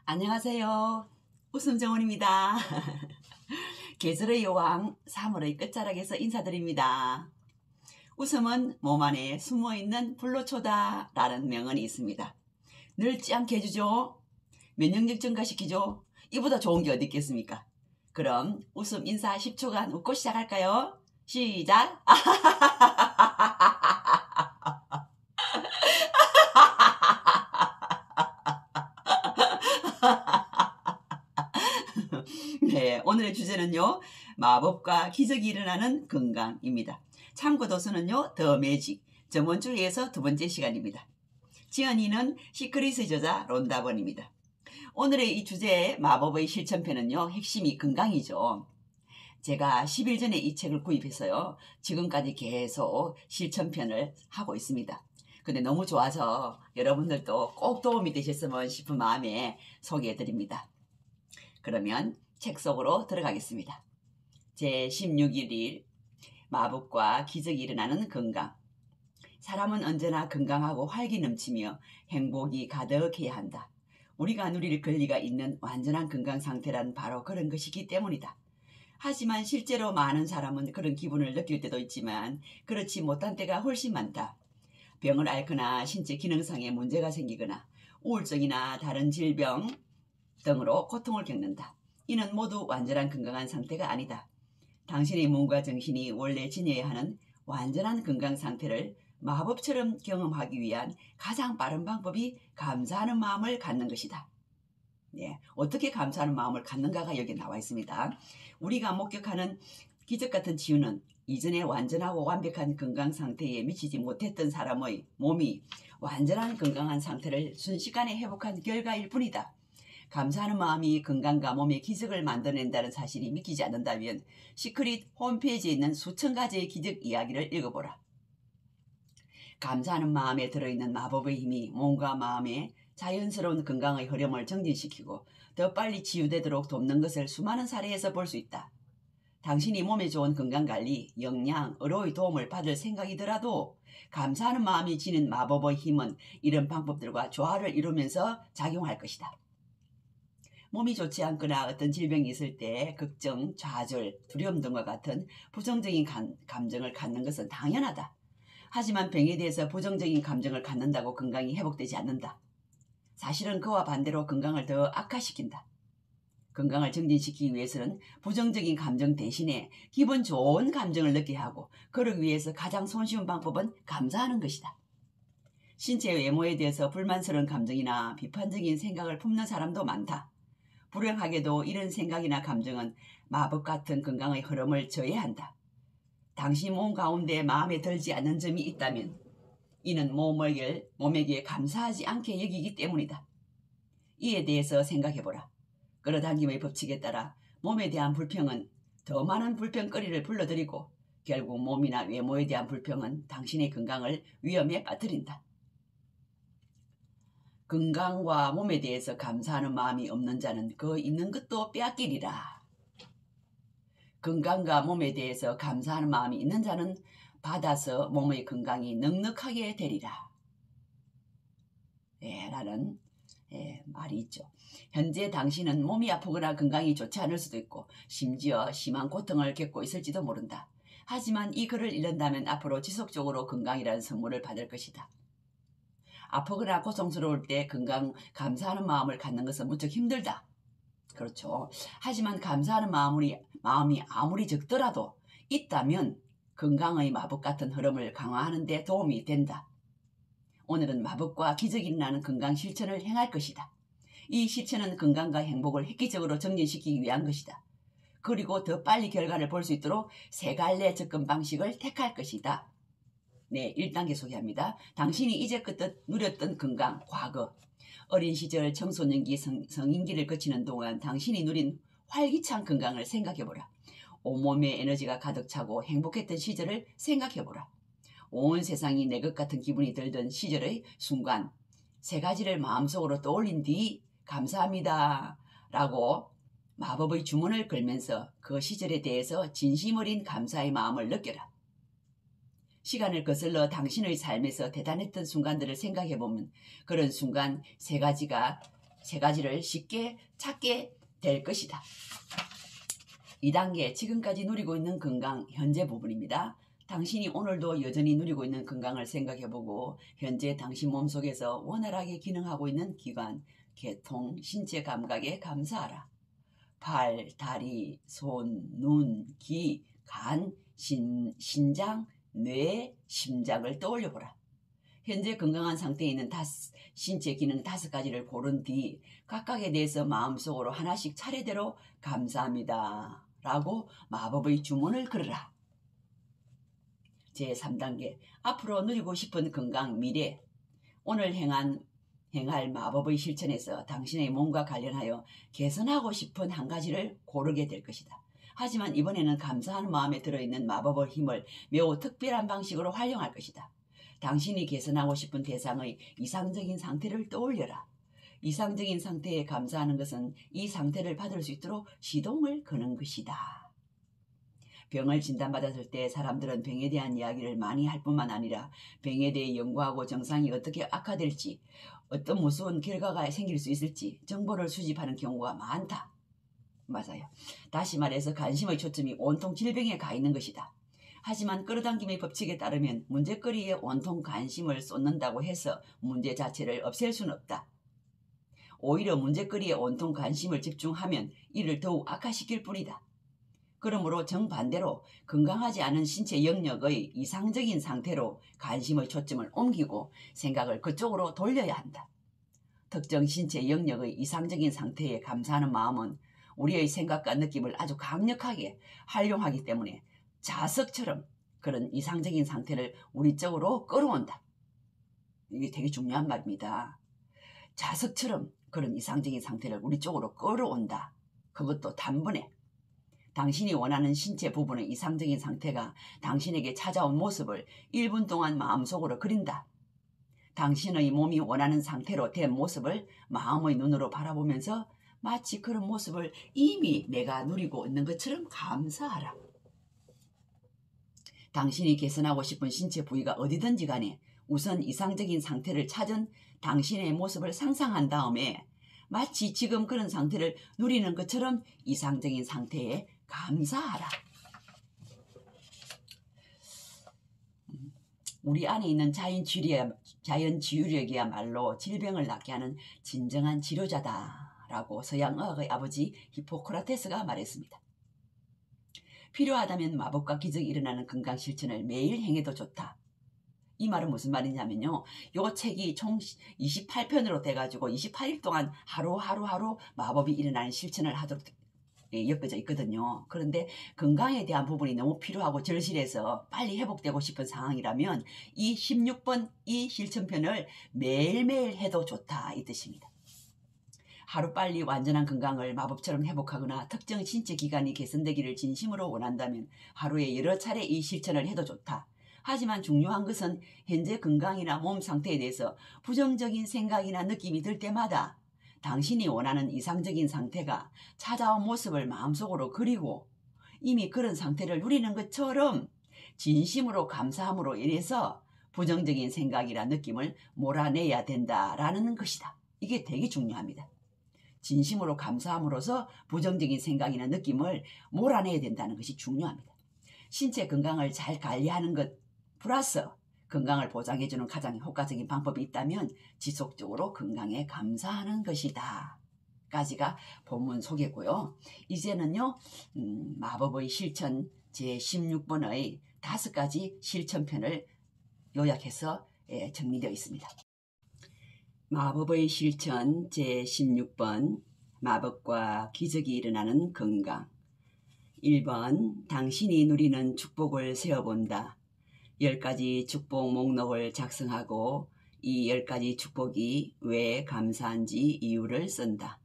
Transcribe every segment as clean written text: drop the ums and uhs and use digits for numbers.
안녕하세요. 웃음정원입니다. 계절의 여왕 3월의 끝자락에서 인사드립니다. 웃음은 몸 안에 숨어있는 불로초다 라는 명언이 있습니다. 늙지 않게 해주죠. 면역력 증가시키죠. 이보다 좋은 게 어디 있겠습니까? 그럼 웃음 인사 10초간 웃고 시작할까요? 시작! 네, 오늘의 주제는요, 마법과 기적이 일어나는 건강입니다. 참고 도서는요, 더 매직, 전원주의에서 두 번째 시간입니다. 지연이는 시크릿의 저자 론다번입니다. 오늘의 이 주제의 마법의 실천편은요, 핵심이 건강이죠. 제가 10일 전에 이 책을 구입해서요, 지금까지 계속 실천편을 하고 있습니다. 근데 너무 좋아서 여러분들도 꼭 도움이 되셨으면 싶은 마음에 소개해드립니다. 그러면 책 속으로 들어가겠습니다. 제16일 마법과 기적이 일어나는 건강. 사람은 언제나 건강하고 활기 넘치며 행복이 가득해야 한다. 우리가 누릴 권리가 있는 완전한 건강 상태란 바로 그런 것이기 때문이다. 하지만 실제로 많은 사람은 그런 기분을 느낄 때도 있지만 그렇지 못한 때가 훨씬 많다. 병을 앓거나 신체 기능상의 문제가 생기거나 우울증이나 다른 질병 등으로 고통을 겪는다. 이는 모두 완전한 건강한 상태가 아니다. 당신의 몸과 정신이 원래 지녀야 하는 완전한 건강 상태를 마법처럼 경험하기 위한 가장 빠른 방법이 감사하는 마음을 갖는 것이다. 네, 어떻게 감사하는 마음을 갖는가가 여기 나와 있습니다. 우리가 목격하는 기적 같은 치유는 이전에 완전하고 완벽한 건강 상태에 미치지 못했던 사람의 몸이 완전한 건강한 상태를 순식간에 회복한 결과일 뿐이다. 감사하는 마음이 건강과 몸의 기적을 만들어낸다는 사실이 믿기지 않는다면 시크릿 홈페이지에 있는 수천 가지의 기적 이야기를 읽어보라. 감사하는 마음에 들어있는 마법의 힘이 몸과 마음의 자연스러운 건강의 흐름을 정진시키고 더 빨리 치유되도록 돕는 것을 수많은 사례에서 볼 수 있다. 당신이 몸에 좋은 건강관리, 영양, 의료의 도움을 받을 생각이더라도 감사하는 마음이 지닌 마법의 힘은 이런 방법들과 조화를 이루면서 작용할 것이다. 몸이 좋지 않거나 어떤 질병이 있을 때 걱정, 좌절, 두려움 등과 같은 부정적인 감정을 갖는 것은 당연하다. 하지만 병에 대해서 부정적인 감정을 갖는다고 건강이 회복되지 않는다. 사실은 그와 반대로 건강을 더 악화시킨다. 건강을 정진시키기 위해서는 부정적인 감정 대신에 기분 좋은 감정을 느끼게 하고 그러기 위해서 가장 손쉬운 방법은 감사하는 것이다. 신체 외모에 대해서 불만스러운 감정이나 비판적인 생각을 품는 사람도 많다. 불행하게도 이런 생각이나 감정은 마법 같은 건강의 흐름을 저해한다. 당신 몸 가운데 마음에 들지 않는 점이 있다면 이는 몸에게 감사하지 않게 여기기 때문이다. 이에 대해서 생각해보라. 끌어당김의 법칙에 따라 몸에 대한 불평은 더 많은 불평거리를 불러들이고 결국 몸이나 외모에 대한 불평은 당신의 건강을 위험에 빠뜨린다. 건강과 몸에 대해서 감사하는 마음이 없는 자는 그 있는 것도 빼앗기리라. 건강과 몸에 대해서 감사하는 마음이 있는 자는 받아서 몸의 건강이 넉넉하게 되리라. 라는 말이 있죠. 현재 당신은 몸이 아프거나 건강이 좋지 않을 수도 있고 심지어 심한 고통을 겪고 있을지도 모른다. 하지만 이 글을 읽는다면 앞으로 지속적으로 건강이라는 선물을 받을 것이다. 아프거나 고통스러울 때 감사하는 마음을 갖는 것은 무척 힘들다. 그렇죠. 하지만 감사하는 마음이 아무리 적더라도 있다면 건강의 마법 같은 흐름을 강화하는 데 도움이 된다. 오늘은 마법과 기적이 일어나는 건강 실천을 행할 것이다. 이 실천은 건강과 행복을 획기적으로 정진시키기 위한 것이다. 그리고 더 빨리 결과를 볼 수 있도록 세 갈래 접근 방식을 택할 것이다. 네, 1단계 소개합니다. 당신이 이제껏 누렸던 건강, 과거, 어린 시절 청소년기, 성인기를 거치는 동안 당신이 누린 활기찬 건강을 생각해보라. 온몸에 에너지가 가득 차고 행복했던 시절을 생각해보라. 온 세상이 내 것 같은 기분이 들던 시절의 순간 세 가지를 마음속으로 떠올린 뒤 감사합니다 라고 마법의 주문을 걸면서 그 시절에 대해서 진심 어린 감사의 마음을 느껴라. 시간을 거슬러 당신의 삶에서 대단했던 순간들을 생각해보면 그런 순간 세 가지가 세 가지를 쉽게 찾게 될 것이다. 2단계 지금까지 누리고 있는 건강 현재 부분입니다. 당신이 오늘도 여전히 누리고 있는 건강을 생각해보고 현재 당신 몸속에서 원활하게 기능하고 있는 기관, 계통, 신체 감각에 감사하라. 발, 다리, 손, 눈, 귀, 간, 신장, 뇌, 심장을 떠올려보라. 현재 건강한 상태에 있는 신체 기능 5가지를 고른 뒤 각각에 대해서 마음속으로 하나씩 차례대로 감사합니다 라고 마법의 주문을 걸으라. 제3단계 앞으로 누리고 싶은 건강 미래. 오늘 행할 마법의 실천에서 당신의 몸과 관련하여 개선하고 싶은 한 가지를 고르게 될 것이다. 하지만 이번에는 감사하는 마음에 들어있는 마법의 힘을 매우 특별한 방식으로 활용할 것이다. 당신이 개선하고 싶은 대상의 이상적인 상태를 떠올려라. 이상적인 상태에 감사하는 것은 이 상태를 받을 수 있도록 시동을 거는 것이다. 병을 진단받았을 때 사람들은 병에 대한 이야기를 많이 할 뿐만 아니라 병에 대해 연구하고 증상이 어떻게 악화될지, 어떤 무서운 결과가 생길 수 있을지 정보를 수집하는 경우가 많다. 맞아요. 다시 말해서 관심의 초점이 온통 질병에 가 있는 것이다. 하지만 끌어당김의 법칙에 따르면 문제거리에 온통 관심을 쏟는다고 해서 문제 자체를 없앨 수는 없다. 오히려 문제거리에 온통 관심을 집중하면 이를 더욱 악화시킬 뿐이다. 그러므로 정반대로 건강하지 않은 신체 영역의 이상적인 상태로 관심의 초점을 옮기고 생각을 그쪽으로 돌려야 한다. 특정 신체 영역의 이상적인 상태에 감사하는 마음은 우리의 생각과 느낌을 아주 강력하게 활용하기 때문에 자석처럼 그런 이상적인 상태를 우리 쪽으로 끌어온다. 이게 되게 중요한 말입니다. 자석처럼 그런 이상적인 상태를 우리 쪽으로 끌어온다. 그것도 단번에. 당신이 원하는 신체 부분의 이상적인 상태가 당신에게 찾아온 모습을 1분 동안 마음속으로 그린다. 당신의 몸이 원하는 상태로 된 모습을 마음의 눈으로 바라보면서 마치 그런 모습을 이미 내가 누리고 있는 것처럼 감사하라. 당신이 개선하고 싶은 신체 부위가 어디든지 간에 우선 이상적인 상태를 찾은 당신의 모습을 상상한 다음에 마치 지금 그런 상태를 누리는 것처럼 이상적인 상태에 감사하라. 우리 안에 있는 자연치유력이야말로 질병을 낫게 하는 진정한 치료자다라고 서양의학의 아버지 히포크라테스가 말했습니다. 필요하다면 마법과 기적이 일어나는 건강 실천을 매일 행해도 좋다. 이 말은 무슨 말이냐면요. 요 책이 총 28편으로 돼가지고 28일 동안 하루 마법이 일어나는 실천을 하도록 엮어져 있거든요. 그런데 건강에 대한 부분이 너무 필요하고 절실해서 빨리 회복되고 싶은 상황이라면 이 16번 이 실천편을 매일매일 해도 좋다 이 뜻입니다. 하루빨리 완전한 건강을 마법처럼 회복하거나 특정 신체 기관이 개선되기를 진심으로 원한다면 하루에 여러 차례 이 실천을 해도 좋다. 하지만 중요한 것은 현재 건강이나 몸 상태에 대해서 부정적인 생각이나 느낌이 들 때마다 당신이 원하는 이상적인 상태가 찾아온 모습을 마음속으로 그리고 이미 그런 상태를 누리는 것처럼 진심으로 감사함으로 인해서 부정적인 생각이나 느낌을 몰아내야 된다라는 것이다. 이게 되게 중요합니다. 진심으로 감사함으로써 부정적인 생각이나 느낌을 몰아내야 된다는 것이 중요합니다. 신체 건강을 잘 관리하는 것 플러스 건강을 보장해주는 가장 효과적인 방법이 있다면 지속적으로 건강에 감사하는 것이다. 까지가 본문 소개고요. 이제는요 마법의 실천 제16번의 5가지 실천편을 요약해서 정리되어 있습니다. 마법의 실천 제16번 마법과 기적이 일어나는 건강. 1번 당신이 누리는 축복을 세어본다. 10가지 축복 목록을 작성하고 이 10가지 축복이 왜 감사한지 이유를 쓴다.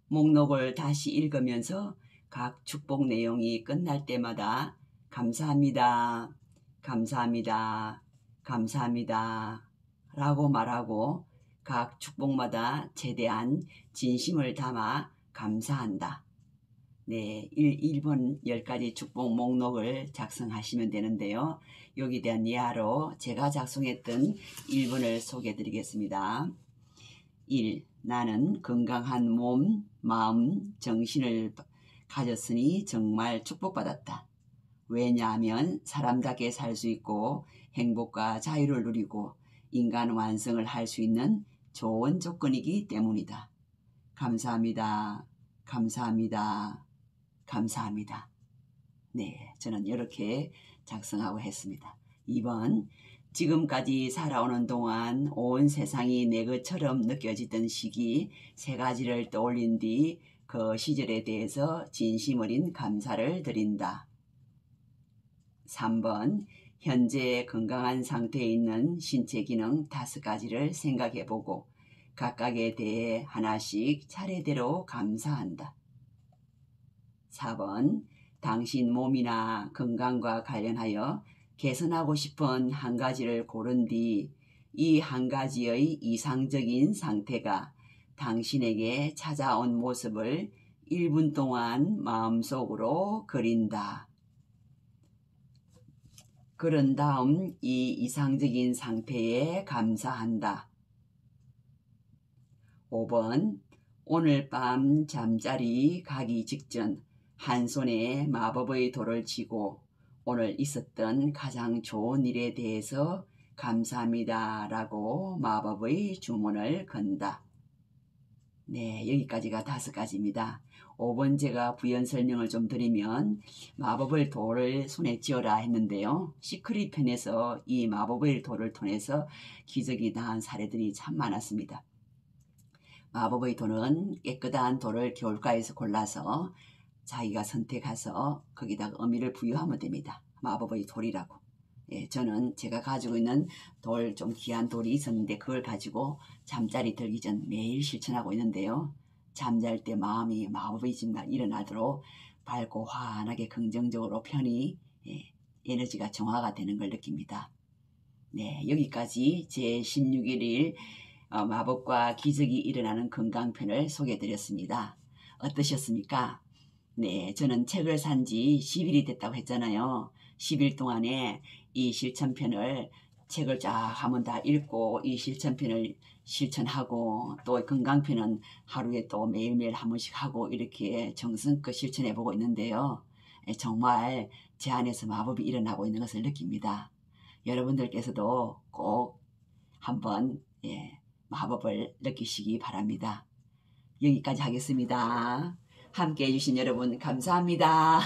목록을 다시 읽으면서 각 축복 내용이 끝날 때마다 감사합니다, 감사합니다, 감사합니다 라고 말하고 각 축복마다 최대한 진심을 담아 감사한다. 네, 1번 10가지 축복 목록을 작성하시면 되는데요. 여기에 대한 예화로 제가 작성했던 1번을 소개해 드리겠습니다. 1. 나는 건강한 몸, 마음, 정신을 가졌으니 정말 축복받았다. 왜냐하면 사람답게 살 수 있고 행복과 자유를 누리고 인간 완성을 할 수 있는 좋은 조건이기 때문이다. 감사합니다. 감사합니다. 감사합니다. 네, 저는 이렇게 작성하고 했습니다. 2번, 지금까지 살아오는 동안 온 세상이 내 것처럼 느껴지던 시기 3가지를 떠올린 뒤 그 시절에 대해서 진심 어린 감사를 드린다. 3번, 현재 건강한 상태에 있는 신체 기능 5가지를 생각해보고 각각에 대해 하나씩 차례대로 감사한다. 4번, 당신 몸이나 건강과 관련하여 개선하고 싶은 한 가지를 고른 뒤 이 한 가지의 이상적인 상태가 당신에게 찾아온 모습을 1분 동안 마음속으로 그린다. 그런 다음 이 이상적인 상태에 감사한다. 5번, 오늘 밤 잠자리 가기 직전 한 손에 마법의 돌을 쥐고 오늘 있었던 가장 좋은 일에 대해서 감사합니다 라고 마법의 주문을 건다. 네, 여기까지가 5가지입니다. 5번 제가 부연 설명을 좀 드리면 마법의 돌을 손에 쥐어라 했는데요. 시크릿 편에서 이 마법의 돌을 통해서 기적이 나은 사례들이 참 많았습니다. 마법의 돌은 깨끗한 돌을 겨울가에서 골라서 자기가 선택해서 거기다가 의미를 부여하면 됩니다. 마법의 돌이라고. 예, 저는 제가 가지고 있는 돌, 좀 귀한 돌이 있었는데 그걸 가지고 잠자리 들기 전 매일 실천하고 있는데요. 잠잘 때 마음이 마법의 집만 일어나도록 밝고 환하게 긍정적으로 편히 에너지가 정화가 되는 걸 느낍니다. 네, 여기까지 제 16일 마법과 기적이 일어나는 건강편을 소개해드렸습니다. 어떠셨습니까? 네, 저는 책을 산 지 10일이 됐다고 했잖아요. 10일 동안에 이 실천편을 책을 쫙 한번 다 읽고 이 실천편을 실천하고 또 건강편은 하루에 또 매일매일 한 번씩 하고 이렇게 정성껏 실천해 보고 있는데요. 정말 제 안에서 마법이 일어나고 있는 것을 느낍니다. 여러분들께서도 꼭 한번 마법을 느끼시기 바랍니다. 여기까지 하겠습니다. 함께 해주신 여러분 감사합니다.